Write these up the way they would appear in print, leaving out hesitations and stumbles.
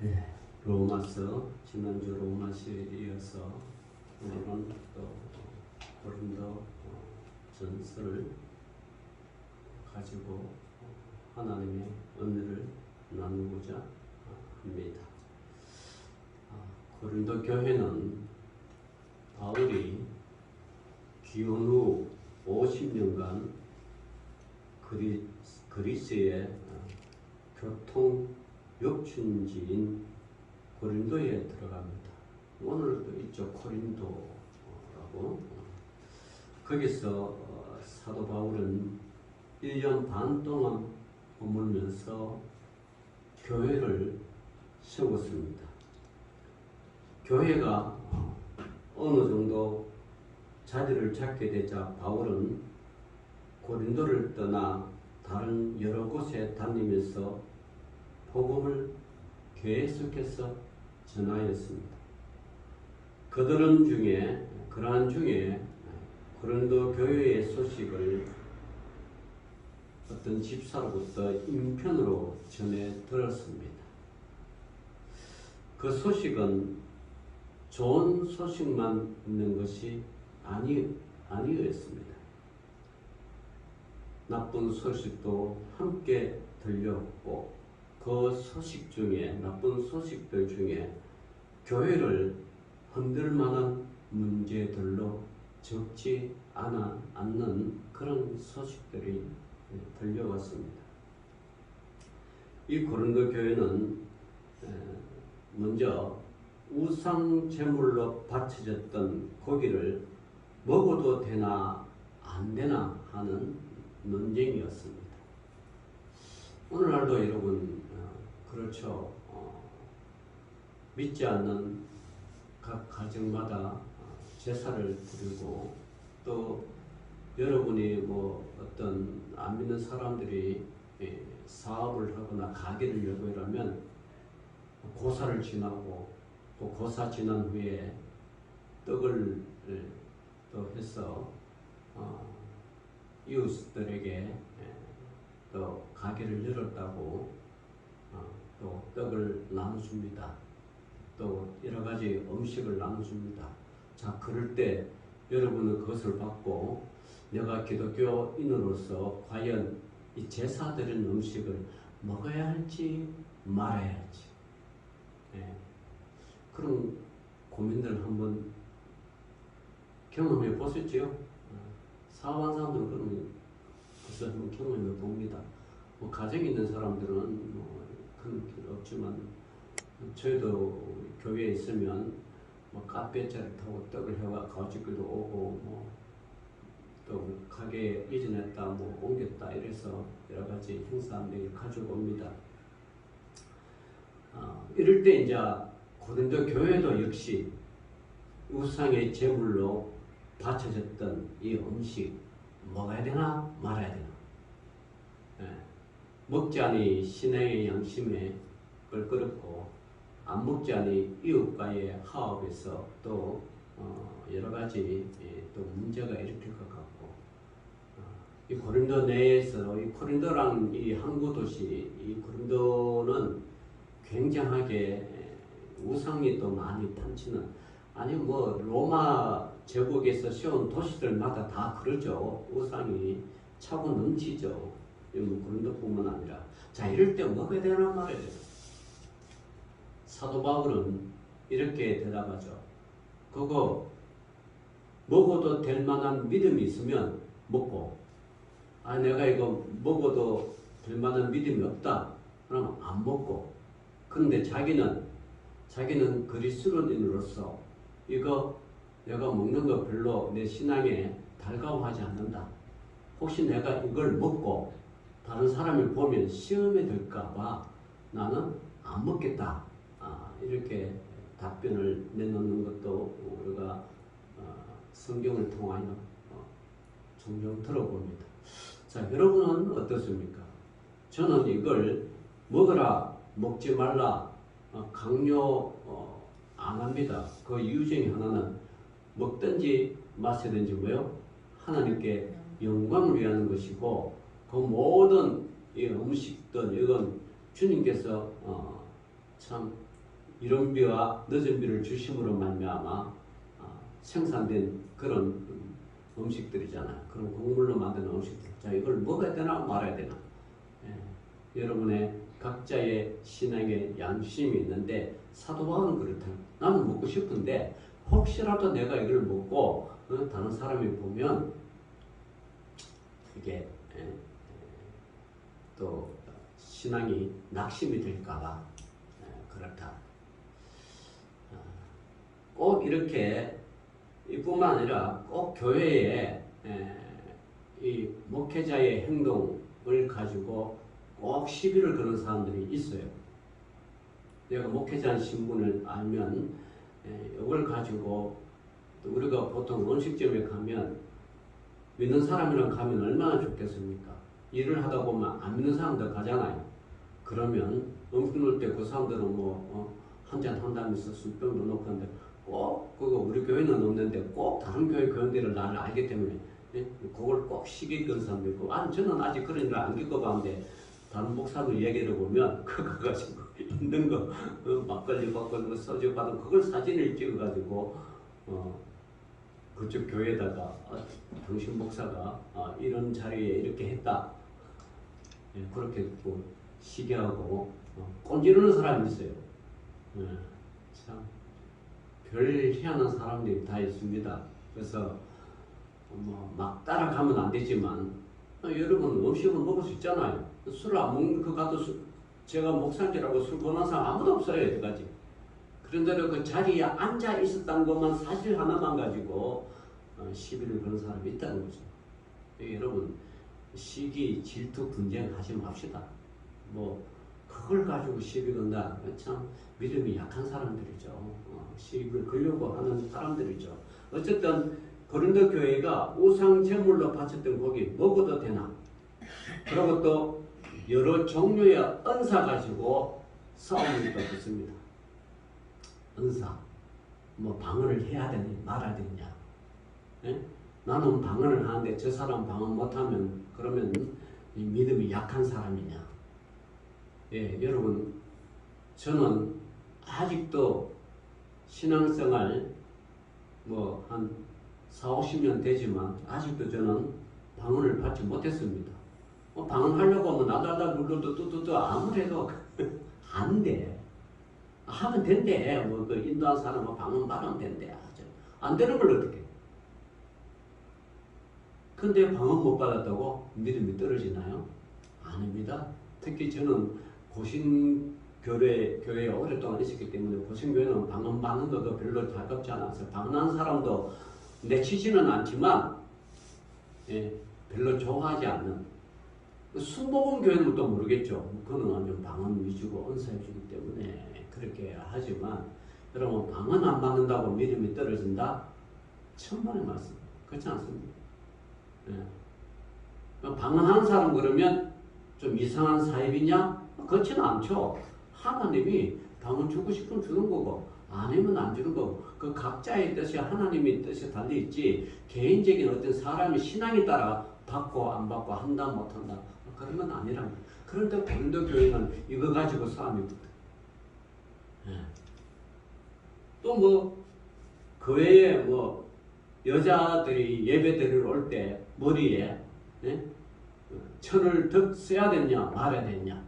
네, 로마서 지난주 로마서에 이어서 오늘은 또 고린도 전서를 가지고 하나님의 은혜를 나누고자 합니다. 고린도 교회는 바울이 귀환 후 50년간 그리스의 교통 역춘지인 고린도에 들어갑니다. 오늘도 있죠. 고린도라고. 거기서 사도 바울은 1년 반 동안 머물면서 교회를 세웠습니다. 교회가 어느 정도 자리를 잡게 되자 바울은 고린도를 떠나 다른 여러 곳에 다니면서 복음을 계속해서 전하였습니다. 그러한 중에 고린도 교회의 소식을 어떤 집사로부터 인편으로 전해 들었습니다. 그 소식은 좋은 소식만 있는 것이 아니었습니다. 나쁜 소식도 함께 들렸고 그 소식 중에 나쁜 소식들 중에 교회를 흔들 만한 문제들로 적지 않는 그런 소식들이 들려왔습니다. 이 고린도 교회는 먼저 우상 제물로 바쳐졌던 고기를 먹어도 되나 안 되나 하는 논쟁이었습니다. 오늘날도 여러분 그렇죠. 믿지 않는 각 가정마다 제사를 드리고 또 여러분이 뭐 어떤 안 믿는 사람들이 사업을 하거나 가게를 열고 이러면 고사를 지나고 또 고사 지난 후에 떡을 또 해서 이웃들에게 또 가게를 열었다고 또 떡을 나눠줍니다. 또 여러 가지 음식을 나눠줍니다. 자, 그럴 때 여러분은 그것을 받고 내가 기독교인으로서 과연 이 제사 드린 음식을 먹어야 할지 말아야 할지 그런 고민들을 한번 경험해 보셨죠? 사업한 사람들은 그런 것을 한번 경험해 봅니다. 뭐 가정에 있는 사람들은 뭐 그런 게 없지만 저희도 교회에 있으면 뭐 카페차를 타고 떡을 해와 가족들도 오고 뭐 또 가게에 이전했다 뭐 옮겼다 이래서 여러 가지 행사들이 가지고 옵니다. 이럴 때 이제 고린도 교회도 역시 우상의 제물로 바쳐졌던 이 음식 먹어야 되나 말아야 되나. 먹지 않니 신앙의 양심에 껄끄럽고 안 먹지 않니 이웃과의 화합에서 또 여러 가지 또 문제가 일으킬 것 같고 이 고린도 내에서 이 고린도랑 이 항구 도시 이 고린도는 굉장하게 우상이 또 많이 탐치는 아니 뭐 로마 제국에서 세운 도시들마다 다 그러죠. 우상이 차고 넘치죠. 고린도뿐만 아니라 자 이럴 때 먹어야 되나 말아야 되나. 사도 바울은 이렇게 대답하죠. 그거 먹어도 될 만한 믿음이 있으면 먹고 내가 이거 먹어도 될 만한 믿음이 없다 그러면 안 먹고 그런데 자기는 그리스도인으로서 이거 내가 먹는 거 별로 내 신앙에 달가워하지 않는다. 혹시 내가 이걸 먹고 다른 사람을 보면 시험에 들까봐 나는 안 먹겠다. 이렇게 답변을 내놓는 것도 우리가 성경을 통하여 종종 들어봅니다. 자, 여러분은 어떻습니까? 저는 이걸 먹어라, 먹지 말라 강요 안 합니다. 그 이유 중에 하나는 먹든지 마시든지 뭐요? 하나님께 영광을 위하는 것이고 그 모든 이 음식들 이건 주님께서 참 이른 비와 늦은 비를 주심으로 말미암아 생산된 그런 음식들이잖아요. 그런 곡물로 만든 음식들. 자, 이걸 먹어야 되나 말아야 되나? 여러분의 각자의 신앙의 양심이 있는데 사도 바울은 그렇다. 나는 먹고 싶은데 혹시라도 내가 이걸 먹고 다른 사람이 보면 이게 또 신앙이 낙심이 될까봐 그렇다. 꼭 이렇게 이뿐만 아니라 꼭 교회에 이 목회자의 행동을 가지고 꼭 시비를 거는 사람들이 있어요. 내가 목회자 신분을 알면 이걸 가지고 우리가 보통 음식점에 가면 믿는 사람이랑 가면 얼마나 좋겠습니까? 일을 하다 보면 안 믿는 사람들 가잖아요. 그러면 음식 넣을 때 그 사람들은 뭐 한잔 한다면서 술병도 넣고 하는데 꼭 그거 우리 교회는 없는데 꼭 다른 교회 교인들은 나를 알기 때문에 그걸 꼭 시기 건 사람도 있고 저는 아직 그런 일을 안 겪어봤는데 다른 목사들 얘기를 보면 그거 가지고 있는 거 막걸리 받고 소주 받은 그걸 사진을 찍어가지고 그쪽 교회에다가 당신 목사가 이런 자리에 이렇게 했다 그렇게 뭐 시기하고 꼰지르는 사람이 있어요. 참 별 희한한 사람들이 다 있습니다. 그래서 막 따라가면 안 되지만 여러분 음식을 먹을 수 있잖아요. 술을 안 먹는 그 가도 제가 목사님이라고 술 권한 사람 아무도 없어요. 여기까지. 그런데 그 자리에 앉아 있었다는 것만 사실 하나만 가지고 시비를 거는 사람이 있다는 거죠. 여러분 시기 질투 분쟁 하지 맙시다. 뭐 그걸 가지고 시비 건다. 참 믿음이 약한 사람들이죠. 시비를 걸려고 하는 사람들이죠. 어쨌든 고린도 교회가 우상 제물로 바쳤던 고기 먹어도 되나? 그리고 또 여러 종류의 은사 가지고 싸움이 또 있습니다. 은사, 뭐 방언을 해야 되니 말아야 되냐? 나는 방언을 하는데 저 사람 방언 못하면 그러면 믿음이 약한 사람이냐? 여러분 저는 아직도 신앙생활 뭐 한 40-50년 되지만 아직도 저는 방언을 받지 못했습니다. 방언하려고 하면 나달달 불러도 뚜뚜뚜 아무래도 안 돼. 하면 된대. 뭐 그 인도한 사람은 방언 받으면 된대. 안 되는 걸 어떻게? 근데 방언 못 받았다고 믿음이 떨어지나요? 아닙니다. 특히 저는 고신교회에 오랫동안 있었기 때문에 고신교회는 방언 받는 것도 별로 가깝지 않았어요. 방언하는 사람도 내치지는 않지만 별로 좋아하지 않는 순복음 교회는 또 모르겠죠. 그거는 완전 방언 위주고 은사 위주이기 때문에 그렇게 하지만 여러분 방언 안 받는다고 믿음이 떨어진다? 천만의 말씀. 그렇지 않습니다. 방언하는 사람 그러면 좀 이상한 사입이냐? 그렇지는 않죠. 하나님이 방언 주고 싶으면 주는 거고 아니면 안 주는 거고 그 각자의 뜻이 하나님의 뜻이 달려있지 개인적인 어떤 사람의 신앙에 따라 받고 안 받고 한다 못한다 그런 건 아니란 말이에요. 그런데 고린도 교회는 이거 가지고 싸움이 붙어요. 또 뭐 그 외에 뭐 여자들이 예배 드리러 올 때 머리에 천을 더 써야 되냐 말아야 되냐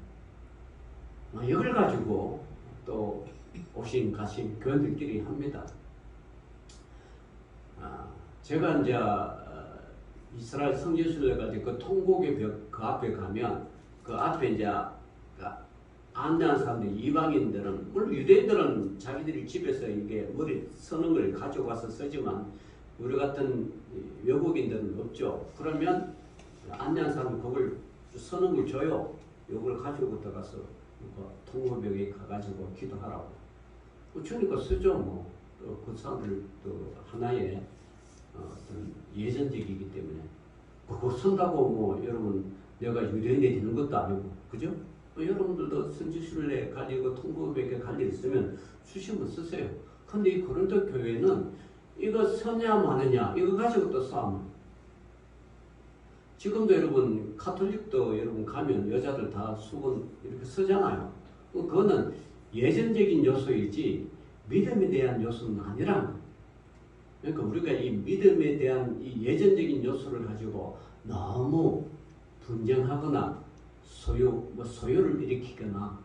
이걸 가지고 또 오신 가신 교인들끼리 합니다. 제가 이제 이스라엘 성지순례 가지고 그 통곡의 벽 그 앞에 가면 그 앞에 이제 안내한 사람들 이방인들은 물론 유대인들은 자기들이 집에서 이게 머리 서는 걸 가지고 와서 쓰지만 우리 같은 외국인들은 없죠. 그러면 안내한 사람이 그걸 서는 걸 줘요. 이걸 가지고 들어가서 통곡벽에 가가지고 기도하라고. 주니까 쓰죠. 뭐 그 사람들 또 하나의 어떤 예전적이기 때문에 그거 쓴다고 뭐 여러분 내가 유대인이 되는 것도 아니고 그죠? 여러분들도 성지순례 가지고 통곡벽에 갈 일 있으면 주시면 쓰세요. 근데 이 고린도 교회는 이거 서냐 마느냐 이거 가지고 또 싸움. 지금도 여러분 카톨릭도 여러분 가면 여자들 다 수건 이렇게 쓰잖아요. 그거는 예전적인 요소이지 믿음에 대한 요소는 아니란 거예요. 그러니까 우리가 이 믿음에 대한 이 예전적인 요소를 가지고 너무 분쟁하거나 소요를 일으키거나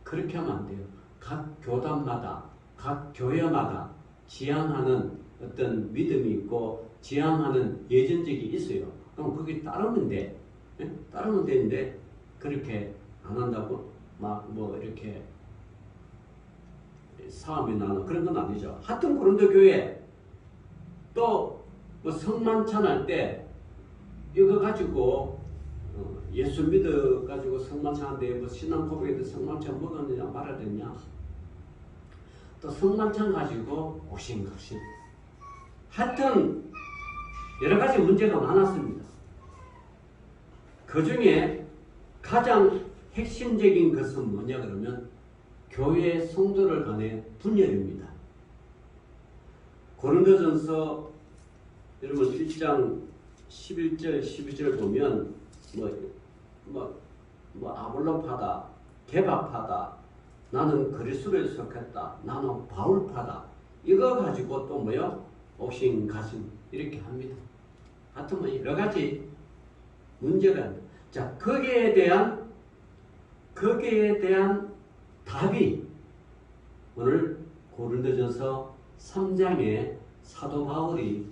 그렇게 하면 안 돼요. 각 교단마다, 각 교회마다 지향하는 어떤 믿음이 있고 지향하는 예전적이 있어요. 그럼 거기 따르면 돼. 예? 따르면 되는데 그렇게 안 한다고 막 뭐 이렇게 싸움이 나는 그런 건 아니죠. 하여튼 고린도 교회 또 뭐 성만찬할 때 이거 가지고 예수 믿어 가지고 성만찬한데 뭐 신앙 고백에도 성만찬 먹었느냐 말아야 되냐. 또 성만찬 가지고 옥신각신. 하여튼 여러 가지 문제가 많았습니다. 그 중에 가장 핵심적인 것은 뭐냐 그러면 교회 성도들 간의 분열입니다. 고린도전서 여러분 1장 11절 12절 보면 아볼로파다, 개바파다, 나는 그리스도에 속했다, 나는 바울파다. 이거 가지고 또 뭐요? 옥신각신 이렇게 합니다. 하여튼 뭐 여러 가지 문제가 있습니다. 자, 거기에 대한 답이 오늘 고린도전서 3장에 사도 바울이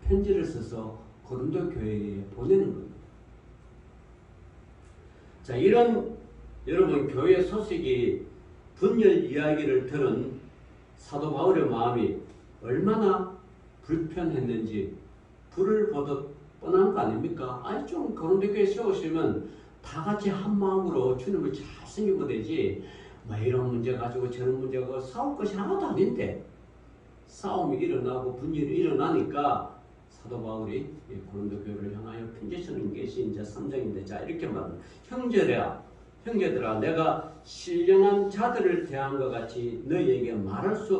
편지를 써서 고린도 교회에 보내는 겁니다. 자, 이런 여러분 교회 소식이 분열 이야기를 들은 사도 바울의 마음이 얼마나 불편했는지 불을 보듯 뻔한 거 아닙니까? 아니 좀 고린도 교회 세우시면 다 같이 한 마음으로 주님을 잘 섬기면 되지. 뭐 이런 문제 가지고 저런 문제 가지고 싸울 것이 하나도 아닌데 싸움이 일어나고 분열이 일어나니까 사도 바울이 고린도 교회를 향하여 편지 쓰는 것이 이제 3장인데 자 이렇게 말합니다. 형제들아 내가 신령한 자들을 대한 것 같이 너희에게 말할 수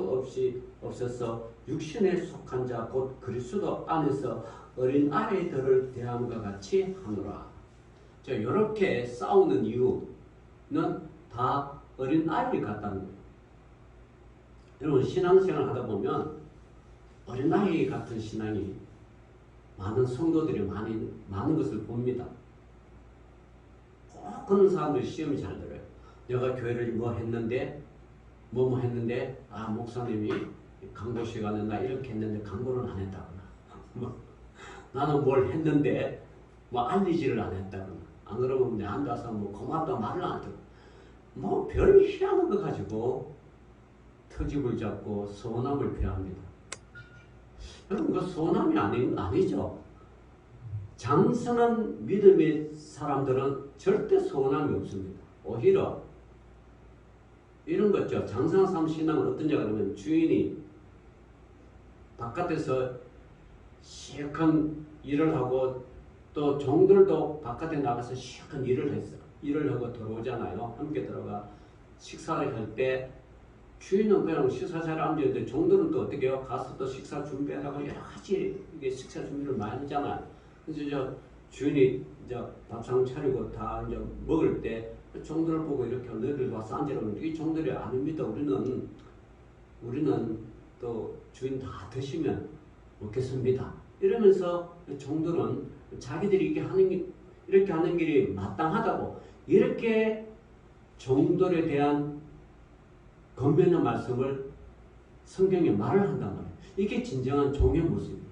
없어서 육신에 속한 자 곧 그리스도 안에서 어린 아이들을 대한 것 같이 하노라. 자 이렇게 싸우는 이유는 다 어린 아이 같다는 거예요. 여러분 신앙생활 하다 보면 어린 아이 같은 신앙이 많은 성도들이 많은 것을 봅니다. 꼭 그런 사람들이 시험이 잘 들어요. 내가 교회를 뭐 했는데 아 목사님이 강도 시간에 나 이렇게 했는데 강도를 안 했다거나 나는 뭘 했는데 뭐 알리지를 안 했다거나 안 그러면 내 앉아서 뭐 고맙다 말을 안 하고 뭐 별 희한한 거 가지고 터집을 잡고 서운함을 표합니다. 여러분 그 서운함이 아니죠. 장성한 믿음의 사람들은 절대 서운함이 없습니다. 오히려 이런 거죠. 장성한 사람 신앙은 어떤지 그러면 주인이 바깥에서 시약한 일을 하고 또 종들도 바깥에 나가서 시약한 일을 하고 들어오잖아요. 함께 들어가 식사를 할 때 주인은 그냥 식사자리에 앉아있는데 종들은 또 어떻게 해요? 가서 또 식사 준비하다가 여러 가지 이게 식사 준비를 많이 하잖아요. 그래서 주인이 이제 밥상 차리고 다 이제 먹을 때 종들을 보고 이렇게 너희들 와서 앉으라고 이 종들이 아닙니다. 우리는 또 주인 다 드시면 먹겠습니다. 이러면서 종들은 자기들이 이렇게 하는 길이 마땅하다고 이렇게 종들에 대한 권면의 말씀을 성경에 말을 한단 말이에요. 이게 진정한 종의 모습이에요.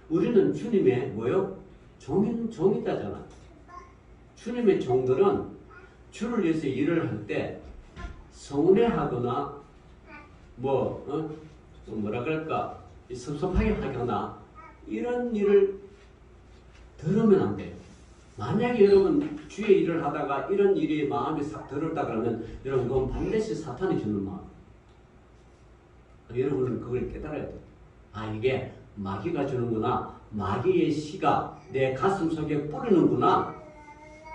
우리는 주님의 뭐요? 종이다잖아. 주님의 종들은 주를 위해서 일을 할 때 서운해하거나 뭐라 그럴까 섭섭하게 하거나 이런 일을 들으면 안 돼요. 만약에 여러분 주의 일을 하다가 이런 일이 마음에 싹 들었다 그러면 여러분 그건 반드시 사탄이 주는 마음. 여러분은 그걸 깨달아야 돼요. 아 이게 마귀가 주는구나. 마귀의 씨가 내 가슴 속에 뿌리는구나.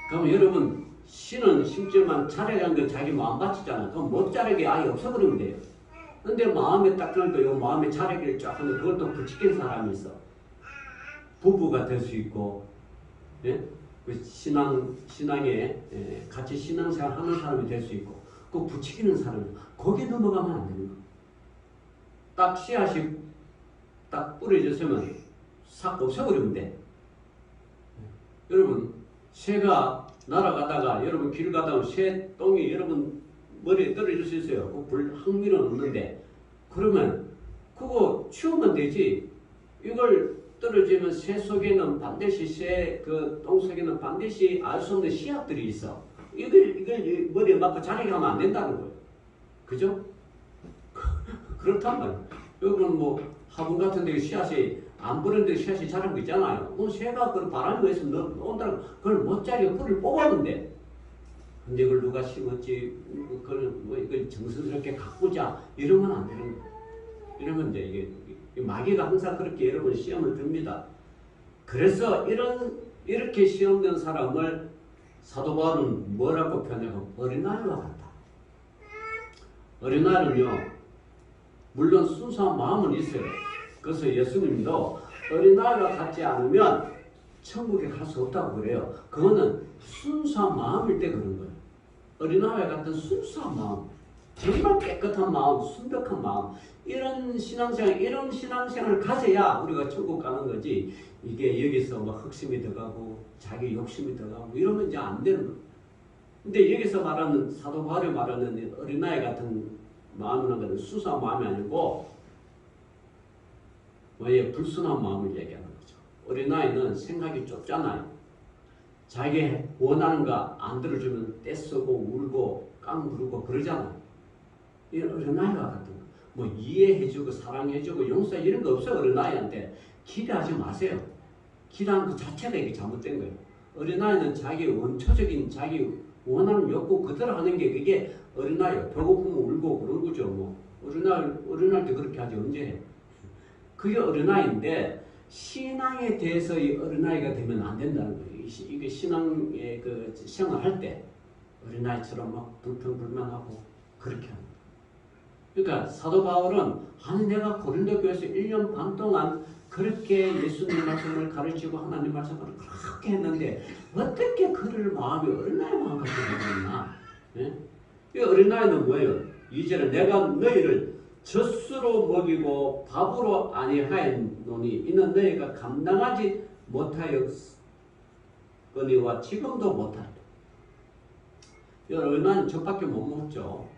그럼 여러분 씨는 심지어만 자라간 건 자기 마음 바치잖아. 그럼 못 자라게 아예 없어버리면 돼요. 근데 마음에 딱 들어도 요 마음에 자라기를 쫙 하는데 그걸 또 부치킨 사람이 있어. 부부가 될 수 있고 예? 그 신앙에 같이 신앙생활 하는 사람이 될 수 있고 그 부추기는 사람이 거기에 넘어가면 안 되는 거. 딱 씨앗이 딱 뿌려졌으면 싹 없애버리면 돼. 여러분 새가 날아가다가 여러분 길 가다가 새 똥이 여러분 머리에 떨어질 수 있어요. 그 불 흥미는 없는데 그러면 그거 치우면 되지. 이걸 떨어지면 새 속에는 반드시 새 똥 속에는 반드시 알 수 없는 씨앗들이 있어. 이걸 머리에 맞고 자라게 하면 안 된다는 거예요. 그죠? 그렇단 말이에요. 여러분 뭐 화분 같은 데 씨앗이 안 부는데 씨앗이 자란 거 있잖아요. 새가 그 바람이 위해서 온다는 그걸 못 자리에 뿌리를 뽑았는데 근데 이걸 누가 심었지 그걸 뭐 이걸 정성스럽게 가꾸자 이러면 안 되는 거예요. 이러면 이제 이게 마귀가 항상 그렇게 여러분 시험을 듭니다. 그래서 이렇게 시험된 사람을 사도 바울은 뭐라고 표현하고 어린아이와 같다. 어린아이는요 물론 순수한 마음은 있어요. 그래서 예수님도 어린아이와 같지 않으면 천국에 갈 수 없다고 그래요. 그거는 순수한 마음일 때 그런 거예요. 어린아이와 같은 순수한 마음, 정말 깨끗한 마음, 순백한 마음, 이런 신앙생활을 가져야 우리가 천국 가는 거지. 이게 여기서 막 흑심이 들어가고 자기 욕심이 들어가고 이러면 이제 안 되는 거예요. 근데 여기서 말하는 사도 바울이 말하는 어린아이 같은 마음이라는 것은 순수한 마음이 아니고 왜 불순한 마음을 얘기하는 거죠. 어린아이는 생각이 좁잖아요. 자기 원하는 거 안 들어주면 떼쓰고 울고 깡부르고 그러잖아요. 이 어린아이와 같은 거. 뭐 이해해주고 사랑해주고 용서 이런 거 없어요. 어린아이한테 기대하지 마세요. 기대하는 그 자체가 이게 잘못된 거예요. 어린아이는 자기 원초적인 자기 원하는 욕구 그대로 하는 게 그게 어린아이예요. 배고프면 울고 그런 거죠. 뭐 어린아이 때 그렇게 하지 언제 해. 그게 어린아이인데 신앙에 대해서 이 어린아이가 되면 안 된다는 거예요. 이게 신앙의 그 시험을 할 때 어린아이처럼 막 불평불만하고 그렇게 하는 거예요. 그러니까 사도 바울은 아니 내가 고린도 교회에서 1년 반 동안 그렇게 예수님 말씀을 가르치고 하나님 말씀을 그렇게 했는데 어떻게 그를 마음이 어린아이 마음 같이 되었나? 예? 이 어린아이는 뭐예요? 2절에 내가 너희를 젖으로 먹이고 밥으로 아니하였노니 이는 너희가 감당하지 못하였거니와 지금도 못하리라. 이 어린아이는 젖밖에 못 먹죠.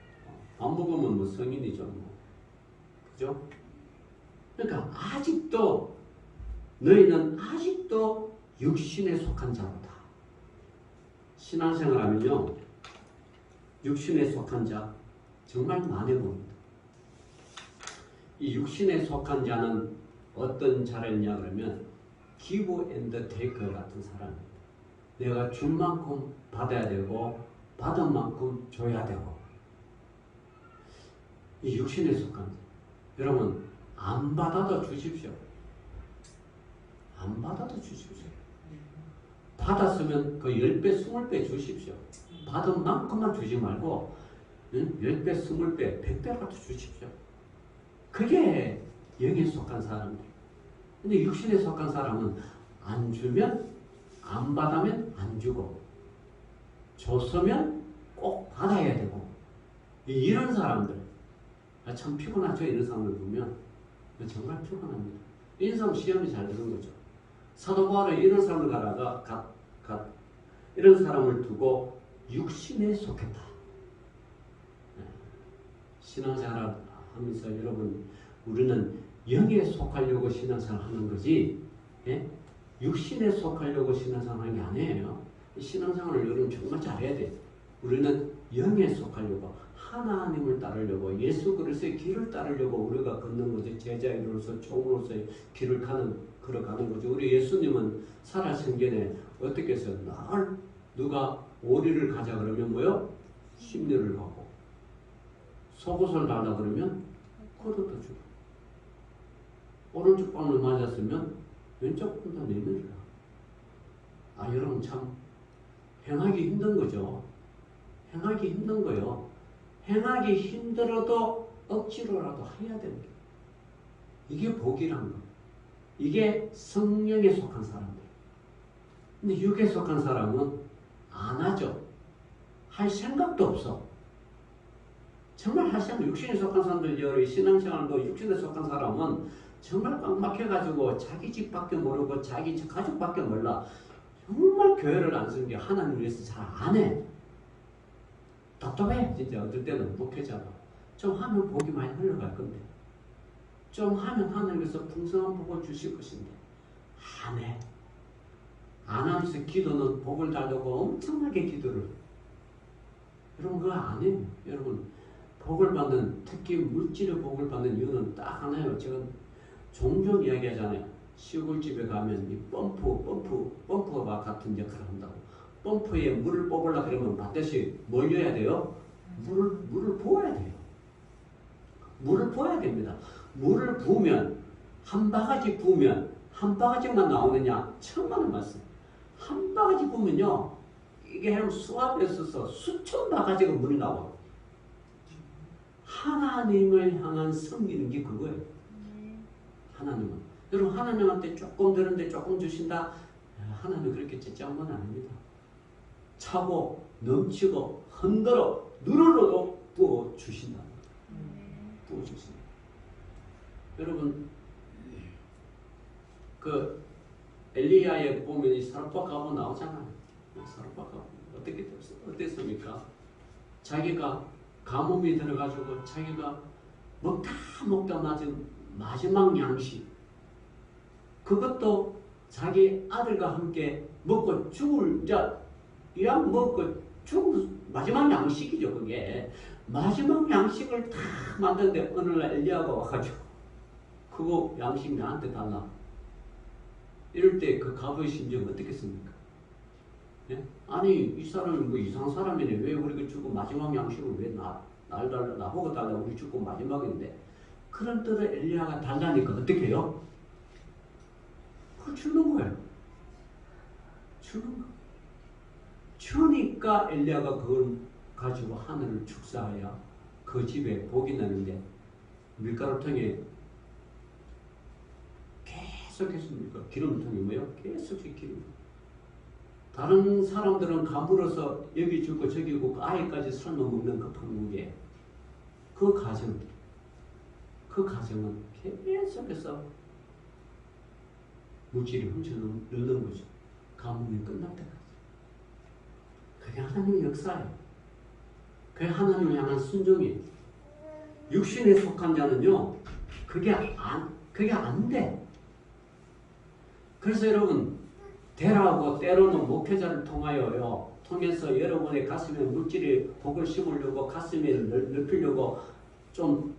밥 먹으면 뭐 성인이죠. 뭐. 그죠? 그러니까 아직도 너희는 아직도 육신에 속한 자로다. 신앙생활하면요 육신에 속한 자 정말 많이 봅니다. 이 육신에 속한 자는 어떤 자였냐 그러면 give and take 같은 사람입니다. 내가 준 만큼 받아야 되고 받은 만큼 줘야 되고 이 육신에 속한 자. 여러분 안 받아도 주십시오. 안 받아도 주십시오. 받았으면 그 10배, 20배 주십시오. 받은 만큼만 주지 말고 10배, 20배, 100배라도 주십시오. 그게 영에 속한 사람들. 근데 육신에 속한 사람은 안 주면 안 받으면 안 주고 줬으면 꼭 받아야 되고 이런 사람들 참 피곤하죠. 이런 사람을 보면 정말 피곤합니다. 인성 시험이 잘 되는 거죠. 사도 바울은 이런 사람을 이런 사람을 두고 육신에 속했다. 신앙생활 하면서 여러분 우리는 영에 속하려고 신앙생활 하는 거지 예? 육신에 속하려고 신앙생활 하는 게 아니에요. 신앙생활을 여러분 정말 잘해야 돼. 우리는 영에 속하려고 하나님을 따르려고 예수 그리스도의 길을 따르려고 우리가 걷는 거지. 제자로서 종으로서의 길을 걸어가는 거죠. 우리 예수님은 살아생전에 어떻게 했어요? 날 누가 오리를 가자 그러면 뭐요? 십리를 가고 속옷을 달라 그러면 겉옷도 주고 오른쪽 뺨을 맞았으면 왼쪽 뺨도 내밀으라. 여러분 참 행하기 힘든 거죠. 행하기 힘든 거요. 행하기 힘들어도 억지로라도 해야 되는 게 이게 복이란 거. 이게 성령에 속한 사람들. 근데 육에 속한 사람은 안 하죠. 할 생각도 없어. 정말 하시면 육신에 속한 사람들, 신앙생활도 육신에 속한 사람은 정말 꽉 막혀가지고 자기 집밖에 모르고 자기 가족밖에 몰라. 정말 교회를 안 쓰는 게 하나님 위해서 잘 안 해. 답답해. 진짜 어떨 때는 목회자가. 좀 하면 복이 많이 흘러갈 건데. 좀 하면 하나님께서 풍성한 복을 주실 것인데. 안 해. 안 하면서 기도는 복을 달라고 엄청나게 기도를. 여러분 그거 안 해요. 여러분 복을 받는, 특히 물질의 복을 받는 이유는 딱 하나예요. 제가 종종 이야기하잖아요. 시골집에 가면 이 펌프가 같은 역할을 한다고. 펌프에 물을 뽑으려고 그러면 반드시 뭘 해야 돼요? 물을 부어야 돼요. 물을 부어야 됩니다. 물을 부으면, 한 바가지 부으면 한 바가지만 나오느냐? 천만의 말씀. 한 바가지 부으면요, 이게 수압에 있어서 수천 바가지가 물이 나와. 하나님을 향한 섬기는 게 그거예요. 하나님은. 여러분 하나님한테 조금 드는데 조금 주신다? 하나님 그렇게 째째한 건 아닙니다. 차고 넘치고 흔들어 누르러도 부어주신다. 부어주신다. 여러분 그 엘리야에 보면 이 사르밧 가문 나오잖아요. 사르밧 가문 어떻게 어땠습니까? 자기가 가뭄이 들어가지고 자기가 먹다 맞은 마지막 양식, 그것도 자기 아들과 함께 먹고 죽을, 이랑 먹고 죽을 마지막 양식이죠. 그게 마지막 양식을 다 만드는데 어느 날 엘리야가 와가지고 그거 양식 나한테 달라. 이럴 때 그 가부의 심정은 어떻겠습니까? 예? 아니 이 사람이 뭐 이상한 사람이네. 왜 우리가 주고 마지막 양식을 왜 날 달라, 나보고 달라. 우리 주고 마지막인데. 그런 뜻을 엘리야가 달라니까 어떻게 해요? 그걸 주는 거예요. 주는 거. 주니까 엘리야가 그걸 가지고 하늘을 축사하여 그 집에 복이 나는데 밀가루통에 계속했습니까? 기름통이 뭐예요? 계속 기름. 다른 사람들은 가물어서 여기 주고 저기 주고 아예까지 삶아 먹는 그 판국에 그 가정은 계속해서 물질이 훔쳐 넣는 거죠. 가뭄이 끝날 때까지. 그게 하나님의 역사예요. 그게 하나님을 향한 순종이에요. 육신에 속한 자는요, 그게 안 돼. 그래서 여러분, 대라고 때로는 목회자를 통해서 여러분의 가슴에 물질의 복을 심으려고 가슴에 넓히려고 좀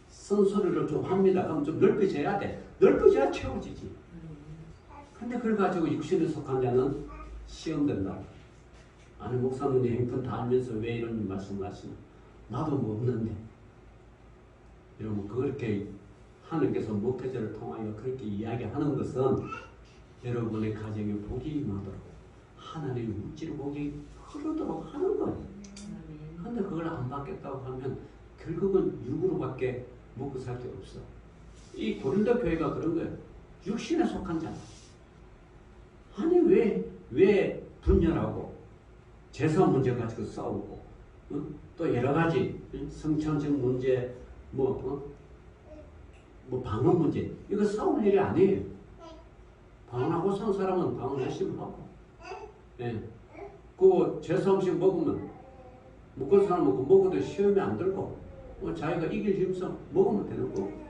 쓴소리를 좀 합니다. 그럼 좀 넓혀져야 돼. 넓혀져야 채워지지. 근데 그걸 가지고 육신에 속한 자는 시험된다. 아니 목사님 행편 다 알면서 왜 이런 말씀을 하시나? 나도 뭐 없는데. 여러분 그렇게 하나님께서 목회자를 통하여 그렇게 이야기하는 것은 여러분의 가정에 복이 임하도록 하나님의 물질 복이 흐르도록 하는 거예요. 그런데 그걸 안 받겠다고 하면 결국은 육으로밖에 먹고 살 게 없어. 이 고린도 교회가 그런 거예요. 육신에 속한 자. 아니 왜 분열하고 재산 문제 가지고 싸우고 또 여러 가지 성창적 문제 뭐 방언 문제 이거 싸울 일이 아니에요. 방언하고 산 사람은 방언 열심히 하고 그 재수음식 먹으면 먹을 사람 먹어도 시험이 안 들고 자기가 이길 힘써 먹으면 되는 거고.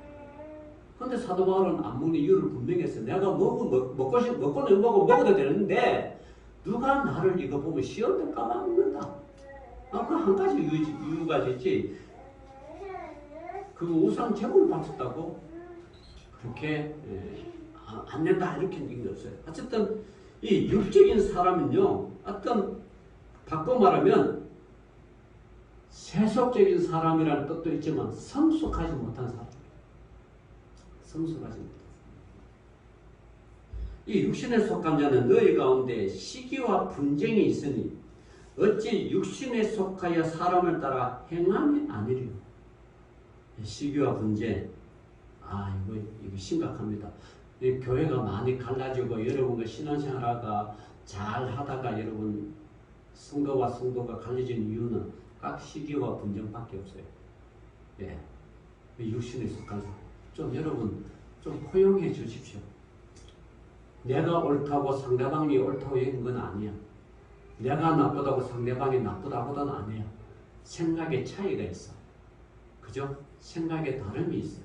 근데 사도 바울은 안 먹는 이유를 분명히 했어요. 내가 먹고는 먹어도 되는데 누가 나를 이거 보면 시험 될까 봐 먹는다. 그 한 가지 이유가 있지. 그 우상 제물을 바쳤다고 그렇게 안 된다 이렇게 얘기는 없어요. 어쨌든 이 육적인 사람은요, 어떤 바꿔 말하면 세속적인 사람이라는 뜻도 있지만 성숙하지 못한 사람. 성숙하지 못한 사람. 이 육신에 속한 자는 너희 가운데 시기와 분쟁이 있으니 어찌 육신에 속하여 사람을 따라 행함이 아니리요. 시기와 분쟁, 이거 심각합니다. 이 교회가 많이 갈라지고 여러분과 신앙생활가 잘 하다가 여러분 성도와 성도가 갈라진 이유는 각 시기와 분쟁밖에 없어요. 예, 육신에 속한 사람. 좀 여러분 좀 포용해 주십시오. 내가 옳다고 상대방이 옳다고 얘기한 건 아니야. 내가 나쁘다고 상대방이 나쁘다고는 아니야. 생각의 차이가 있어. 그죠? 생각의 다름이 있어.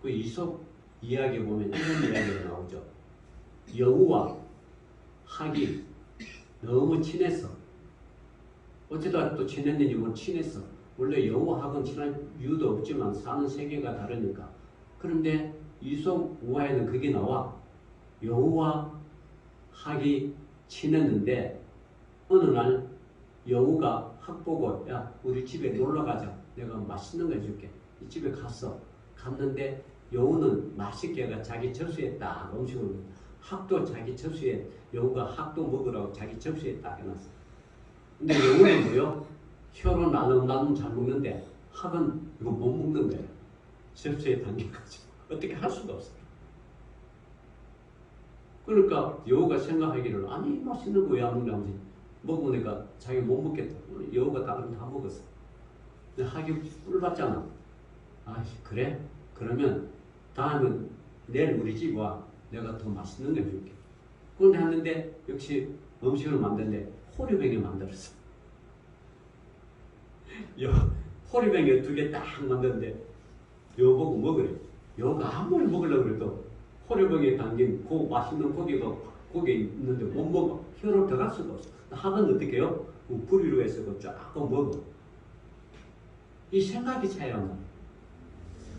그 이솝 이야기 보면 이런 이야기가 나오죠. 여우와 학이 너무 친했어. 어쩌다 또 친했는지 뭐 친했어. 원래 여우와 학은 친할 이유도 없지만 사는 세계가 다르니까. 그런데 이솝 우화에는 그게 나와. 여우와 학이 친했는데 어느 날 여우가 학 보고 야 우리 집에 놀러 가자. 내가 맛있는 거 해줄게. 이 집에 갔는데 여우는 맛있게가 자기 접시에 딱 음식을 먹어. 학도 자기 접시에 여우가 학도 먹으라고 자기 접시에 딱 해놨어. 근데 여우는 뭐요? 혀로 나눔 잘 먹는데 학은 이거 못 먹는 거예요. 접시에 담겨가지고 어떻게 할 수가 없어. 그러니까 여우가 생각하기를 아니 맛있는 거 왜 안 먹냐면서 먹으니까 자기 못 먹겠다. 여우가 다른 다 먹었어. 근데 학이 뿔 받잖아. 아 그래? 그러면 다음은 내일 우리 집 와. 내가 더 맛있는 거 해줄게. 그런데 했는데 역시 음식을 만드는데 호리뱅이 만들었어. 호리뱅이 2개 딱 만드는데 여우 보고 먹으래. 여우가 아무리 먹으려고 해도 호리뱅이에 담긴 그 맛있는 고기가 거기에 있는데 못 먹어. 혀로 들어갈 수가 없어. 학은 어떻게 해요? 부리로 해서 쫙 먹어. 이 생각이 차이가 나.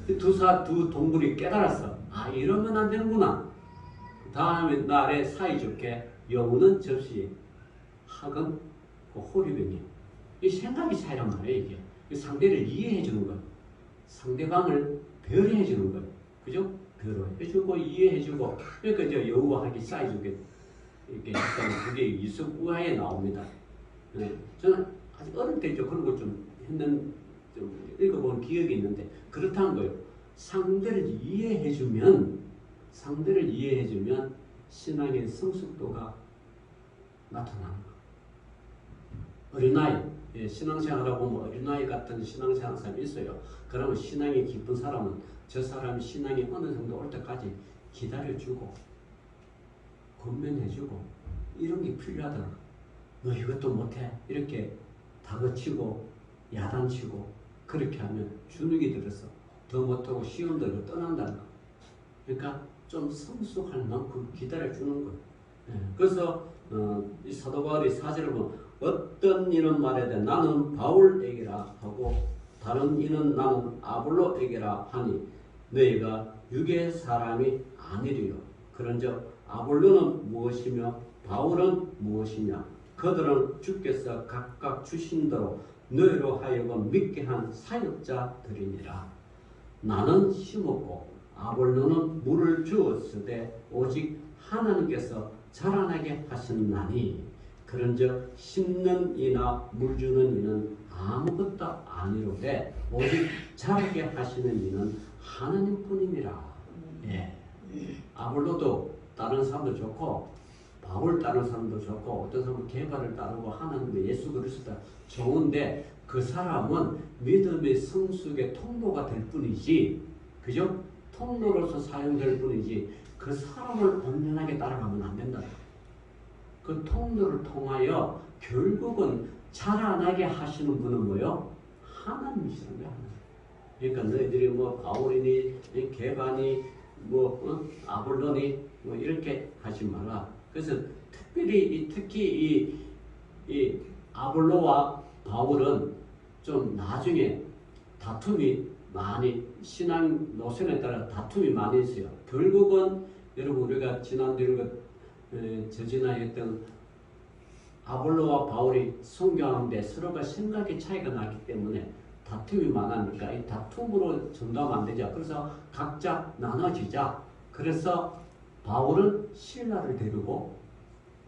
두 동물이 깨달았어. 아 이러면 안 되는구나. 다음에 날에 사이좋게 여우는 접시, 학은 그 호리병이야. 이 생각이 차이란 말이에요. 이게 상대를 이해해 주는 거야. 상대방을 배려해 주는 거야. 그죠? 배려해 주고 이해해 주고. 그러니까 이제 여우와 학이 사이좋게 이렇게 했다는 그게 이솝 우화에 나옵니다. 네. 저는 아주 어릴 때 그런 걸 좀 좀 읽어본 기억이 있는데 그렇다는 거예요. 상대를 이해해주면 신앙의 성숙도가 나타나는 거예요. 어린아이, 신앙생활하고 보면 어린아이 같은 신앙생활 사람이 있어요. 그러면 신앙이 깊은 사람은 저 사람이 신앙이 어느 정도 올 때까지 기다려주고 권면해주고 이런 게 필요하더라. 너 이것도 못해 이렇게 다그치고 야단치고 그렇게 하면 주눅이 들어서 더 못하고 시험 들고 떠난다는 거. 그러니까 좀 성숙할 만큼 기다려주는 거예요. 그래서 이 사도 바울이 4절을 보면 어떤 이는 말하되 나는 바울에게라 하고 다른 이는 나는 아볼로에게라 하니 너희가 육의 사람이 아니리요. 그런즉 아볼로는 무엇이며 바울은 무엇이냐. 그들은 주께서 각각 주신 대로 너희로 하여금 믿게 한 사역자들이니라. 나는 심었고 아볼로는 물을 주었으되 오직 하나님께서 자라나게 하셨나니 그런즉 심는 이나 물 주는 이는 아무것도 아니로되 오직 자라게 하시는 이는 하나님뿐이니라. 예. 아볼로도 다른 사람도 좋고 바울 따르는 사람도 좋고 어떤 사람은 개발을 따르고 하나님의 예수 그리스도가 좋은데 그 사람은 믿음의 성숙의 통로가 될 뿐이지, 그죠? 통로로서 사용될 뿐이지 그 사람을 온전하게 따라가면 안 된다. 그 통로를 통하여 결국은 자라나게 하시는 분은 뭐요? 하나님이시는 거야. 그러니까 너희들이 뭐 바울이니 개반이 뭐 아볼로니 뭐 이렇게 하지 마라. 그래서 특히 이 아볼로와 바울은 좀 나중에 다툼이 많이 신앙 노선에 따라 다툼이 많이 있어요. 결국은 여러분 우리가 지난주에 저지나했던 아볼로와 바울이 성교하는데 서로가 생각의 차이가 나기 때문에 다툼이 많으니까 이 다툼으로 전도하면 안 되죠. 그래서 각자 나눠지자. 그래서 바울은 실라를 데리고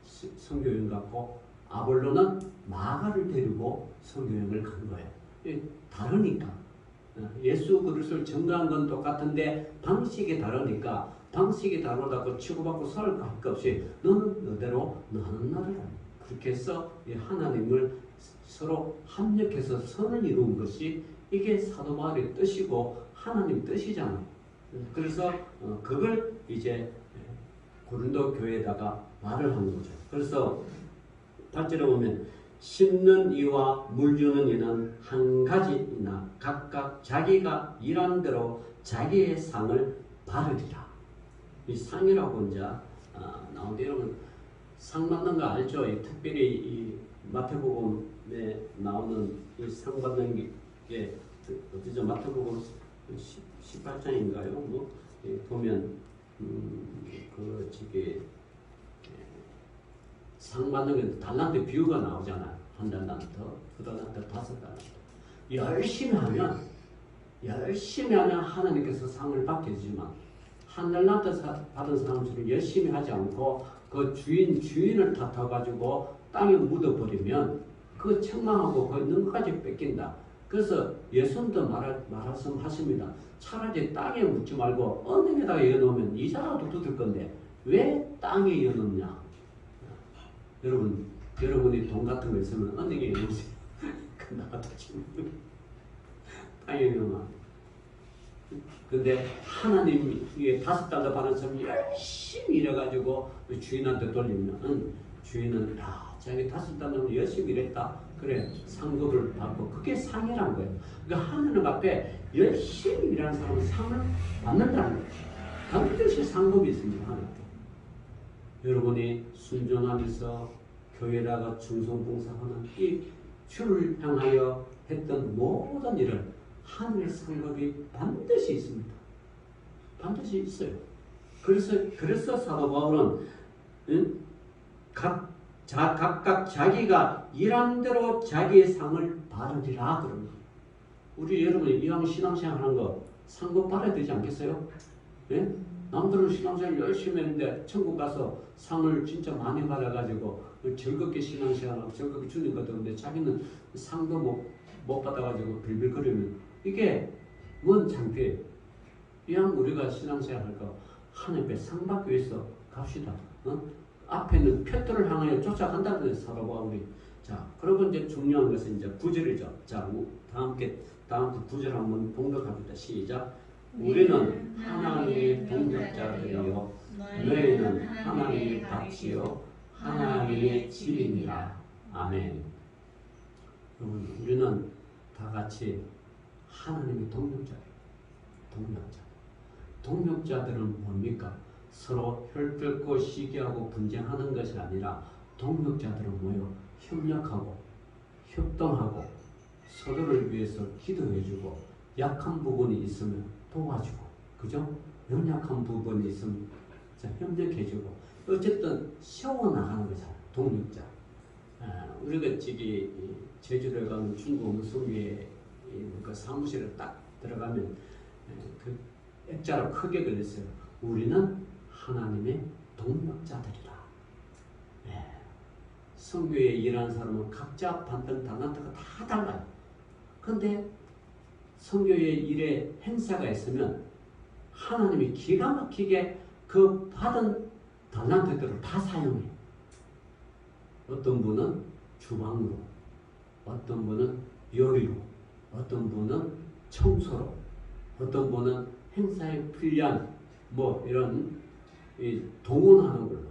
선교여행 갔고 아볼로는 마가를 데리고 선교여행을 간 거예요. 다르니까 예수 그리스도를 전가한 건 똑같은데 방식이 다르니까 방식이 다르다고 치고받고 싸울 거 없이 너는 너대로 나는 나를 그렇게 해서 하나님을 서로 합력해서 선을 이루는 것이 이게 사도 바울의 뜻이고 하나님 뜻이잖아. 그래서 그걸 이제 고린도 교회에다가 말을 하는 거죠. 그래서 8절에 보면 심는 이와 물 주는 이는 한 가지이나 각각 자기가 일한 대로 자기의 상을 받으리라. 이 상이라고 이제 나오는데 여러분 상 받는 거 알죠? 특별히 이 마태복음에 나오는 이 상 받는 게 어디죠? 마태복음 18장인가요? 뭐 보면 그 저기 상 받는 게 달란트 비유가 나오잖아. 한 달란트, 그 달란트 5달란트. 열심히 하면 하나님께서 상을 받게 해주지만 한 달란트 받은 사람들은 열심히 하지 않고 그 주인을 탓해가지고 땅에 묻어버리면 그 책망하고 그 있는 것까지 뺏긴다. 그래서 예수님도 말씀하십니다. 차라리 땅에 묻지 말고 은행에다가 이어놓으면 이자라도 뜯을 건데 왜 땅에 이어놓냐? 여러분이 돈 같은 거 있으면 은행에 이어놓으세요. 그 나도 지금 땅에 이어놓으면. 근데 하나님이 5달러 받은 사람이 열심히 일해가지고 주인한테 돌리면 주인은 자기 5달러는 열심히 일했다. 그래 상급을 받고 그게 상이란 거예요. 그러니까 하나님 앞에 열심히 일하는 사람은 상을 받는다는 거예요. 반드시 상급이 있습니다. 하나님. 여러분이 순종하면서 교회다가 충성봉사하는 이 주를 향하여 했던 모든 일을 하늘의 상급이 반드시 있습니다. 반드시 있어요. 그래서 사도 바울은 각각 자기가 일한 대로 자기의 상을 받으리라 그럽니다. 우리 여러분이 이왕 신앙생활 하는 거 상급 받아야 되지 않겠어요? 예? 남들은 신앙생활 열심히 했는데 천국 가서 상을 진짜 많이 받아가지고 즐겁게 신앙생활하고 즐겁게 주님 같은데 자기는 상도 못 받아가지고 빌빌거리면 이게 뭔 창피해요. 이왕 우리가 신앙생활 할 거 하나님께 상 받기 위해서 갑시다. 앞에 있는 표들을 향하여 쫓아간다는 거예요. 사도 바울이. 자, 그리고 이제 중요한 것은 이제 9절이죠. 자, 다음 9절 한번 봉독합니다. 시작. 우리는 하나님의 동역자들이요 너희는 하나님의 밭이요 하나님의 집이니라. 아멘. 여러분, 우리는 다 같이 하나님의 동역자예요. 동역자들은 뭡니까? 서로 혈뜯고 시기하고 분쟁하는 것이 아니라 동역자들은 뭐예요? 협력하고 협동하고 서로를 위해서 기도해주고 약한 부분이 있으면 도와주고, 그죠? 연약한 부분이 있으면 협력해주고, 어쨌든 세워나가는 거잖아. 동역자. 우리가 저기 제주도에 가면 중국 무속위에 그 사무실에 딱 들어가면 그 액자로 크게 걸렸어요. 우리는 하나님의 동역자들이라. 성교에 일하는 사람은 각자 받는 달란트가 다 달라요. 근데 성교의 일에 행사가 있으면 하나님이 기가 막히게 그 받은 달란트들을 다 사용해요. 어떤 분은 주방으로, 어떤 분은 요리로, 어떤 분은 청소로, 어떤 분은 행사에 필요한 이런 동원하는 걸로,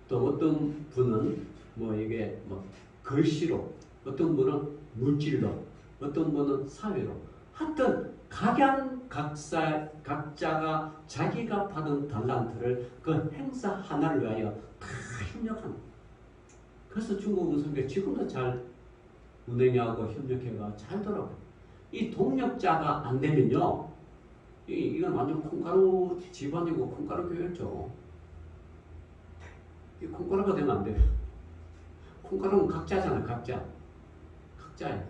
또 어떤 분은 이게 글씨로, 어떤 분은 물질로, 어떤 분은 사회로. 하여튼 각자가 자기가 받은 달란트를 그 행사 하나를 위하여 다 협력합니다. 그래서 중국 무속교 지금도 잘 운행하고 협력해가 잘 돌아가요. 이 동력자가 안 되면요, 이건 완전 콩가루 집안이고 콩가루 교회였죠. 이 콩가루가 되면 안 돼요. 콩가루는 각자잖아요. 각자예요.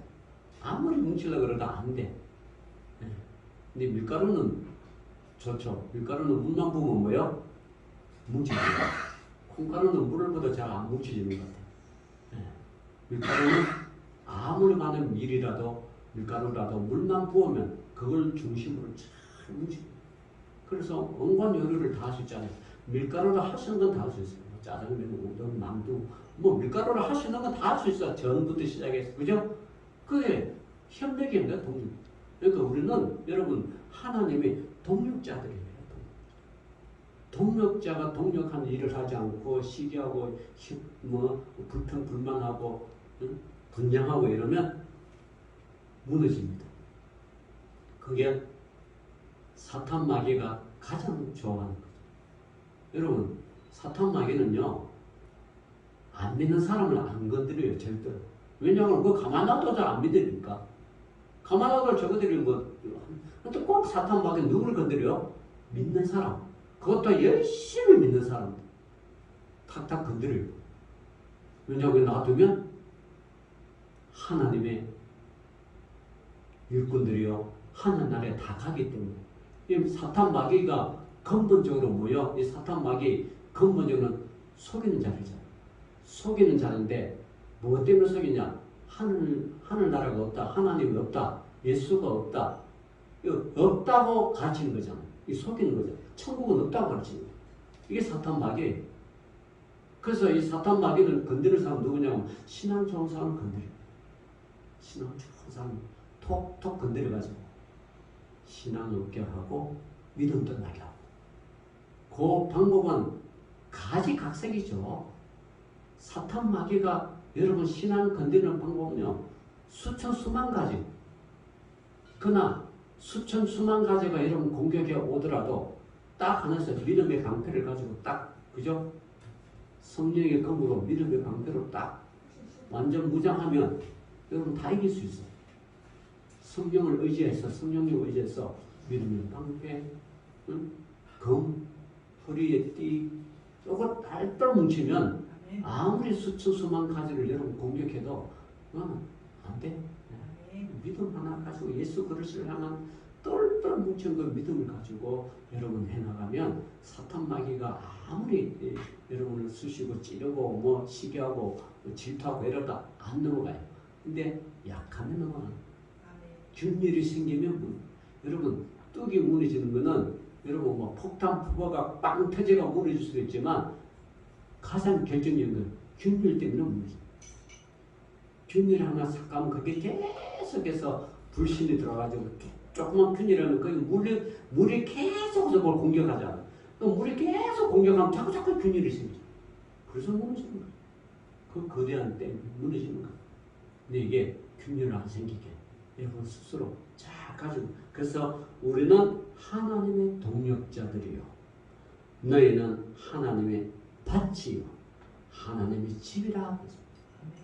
아무리 뭉치려고 그래도 안 돼. 근데 밀가루는 좋죠. 밀가루는 물만 부으면 뭐예요? 뭉치지요. 콩가루는 물을 부어도 잘 안 뭉치지는 것 같아요. 밀가루는 아무리 많은 밀가루라도 물만 부으면 그걸 중심으로 잘 뭉치죠. 그래서 온갖 요리를 다 할 수 있잖아요. 밀가루로 할 수 있는 건 다 할 수 있어요. 짜장면, 우동, 만두, 뭐 밀가루를 할 수 있는 건 다 할 수 있어. 전부터 시작해서. 그죠? 그게 협력입니다. 동력. 그러니까 우리는 여러분 하나님의 동력자들이에요. 동력자가 동력하는 일을 하지 않고 시기하고 뭐 불평불만하고 분양하고 이러면 무너집니다. 그게 사탄 마귀가 가장 좋아하는 거죠. 여러분 사탄 마귀는요 안 믿는 사람을 안 건드려요. 절대로. 왜냐하면 그거 가만 놔둬도 잘 안 믿으니까. 가만 놔둬도 저거들이 뭐 근데 꼭 사탄 마귀는 누구를 건드려요? 믿는 사람. 그것도 열심히 믿는 사람 탁탁 건드려요. 왜냐하면 놔두면 하나님의 일꾼들이요 하늘나라에 다 가기 때문에. 이 사탄 마귀가 근본적으로 뭐요? 이 사탄 마귀 근본적으로는 속이는 자리잖아요. 속이는 자인데 무엇 때문에 속이냐? 하늘나라가 없다. 하나님이 없다. 예수가 없다. 없다고 가르치는 거잖아요. 이 속이는 거죠. 천국은 없다고 가르치는 거예요. 이게 사탄 마귀예요. 그래서 이 사탄 마귀를 건드리는 사람 누구냐면 신앙 좋은 사람을 건드려요. 신앙 좋은 사람 톡톡 건드려가지고 신앙 없게 하고 믿음 떠나게 하고. 그 방법은 가지각색이죠. 사탄 마귀가 여러분 신앙 건드리는 방법은요 수천 수만 가지. 그러나 수천 수만 가지가 여러분 공격에 오더라도 딱 하나에서 믿음의 방패를 가지고 딱 그죠? 성령의 검으로 믿음의 방패로 딱 완전 무장하면 여러분 다 이길 수 있어요. 성령을 의지해서 성령님 의지해서 믿음의 방패, 검, 허리에 띠 이거 딸딸 뭉치면 아무리 수천 수만 가지를 여러분 공격해도 안 돼. 믿음 하나 가지고 예수 그리스도를 향한 똘똘 뭉친 그 믿음을 가지고 여러분 해나가면 사탄 마귀가 아무리 여러분을 쑤시고 찌르고 뭐 시기하고 질투하고 이러다 안 넘어가요. 근데 약하면 넘어가요. 균열이 생기면 여러분 뚝이 무너지는 거는 여러분 뭐 폭탄 폭발가 빵 터지가 무너질 수도 있지만 가장 결정적인 건 균열 때문에 무너져요. 균열이 하나 싹 가면 그게 계속해서 불신이 들어가지고 조그만 균열이라면 거기 물이 계속 그걸 공격하잖아. 물이 계속 공격하면 자꾸 균열이 생기죠. 그래서 무너지는 거예요. 그 거대한 때 무너지는 거예요. 근데 이게 균열을 안 생기게 여러분 스스로 잘 가지고. 그래서 우리는 하나님의 동력자들이요. 너희는 하나님의 밭이요. 하나님의 집이라.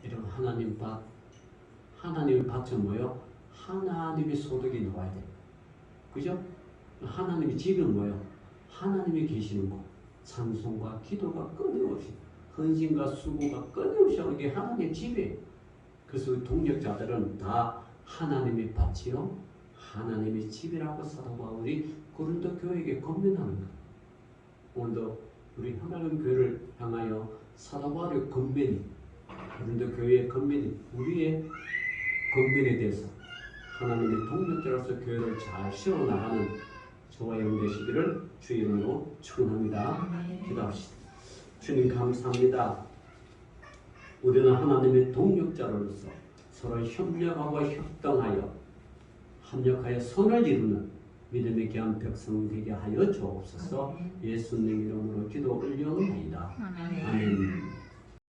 여러분 하나님 밭. 하나님의 밭은 뭐요? 하나님의 소득이 나와야 돼요. 그죠? 하나님의 집은 뭐요? 하나님이 계시는 곳. 찬송과 기도가 끊임없이 헌신과 수고가 끊임없이 하는 게 하나님의 집이에요. 그래서 동력자들은 다 하나님의 밭이요 하나님의 집이라고 사도 바울이 고린도 교회에게 권면하는 거예요. 오늘도 우리 하나님 교회를 향하여 사도 바울의 권면이 고린도 교회의 권면이 우리의 권면에 대해서 하나님의 동력자로서 교회를 잘 세워나가는 저와 여러분 되시기를 주의 이름으로 축원합니다. 기도합시다. 주님 감사합니다. 우리는 하나님의 동력자로서 서로 협력하고 협동하여 합력하여 선을 이루는 믿음의 귀한 백성 되게 하여 주옵소서. 예수님 이름으로 기도 올려옵나이다. 아멘.